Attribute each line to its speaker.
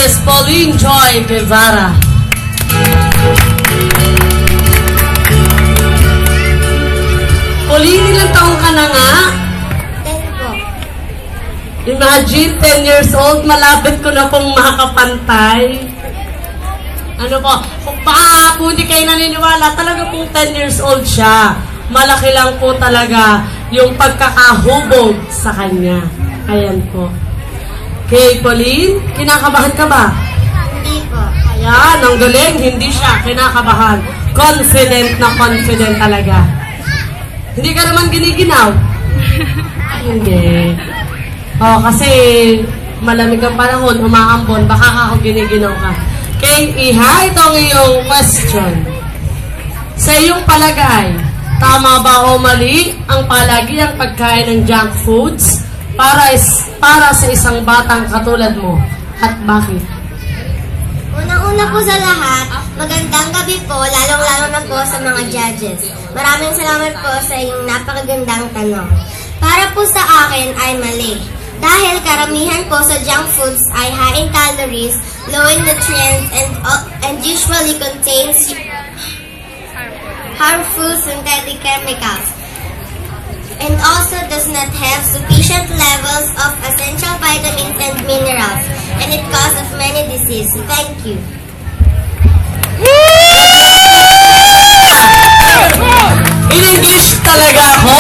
Speaker 1: Miss Pauline Joy Guevara. Pauline, ilang taong ka na nga?
Speaker 2: 10 po.
Speaker 1: Imagine, 10 years old, malapit ko na pong makakapantay. Ano po, baka po hindi kayo naniniwala, talaga pong 10 years old siya. Malaki lang po talaga yung pagkakahubog sa kanya. Ayan po. Okay, Pauline, kinakabahan ka ba?
Speaker 2: Hindi po.
Speaker 1: Ayan, ang galing, hindi siya kinakabahan. Confident na confident talaga. Hindi ka naman giniginaw? Hindi. Oh, kasi malamig ang panahon, umaambon, baka ako giniginaw ka. Okay, Iha, ito ang iyong question. Sa iyong palagay, tama ba o mali ang palagiang pagkain ng junk foods para sa isang batang katulad mo? At bakit?
Speaker 2: Unang-una po sa lahat, magandang gabi po, lalong-lalo na po sa mga judges. Maraming salamat po sa iyong napakagandang tanong. Para po sa akin ay mali. Dahil karamihan po sa junk foods ay high in calories, low in nutrients, and usually contains harmful synthetic chemicals. And also does not have sufficient levels of essential vitamins and minerals, and it causes many diseases. Thank you.
Speaker 1: In English talaga ako.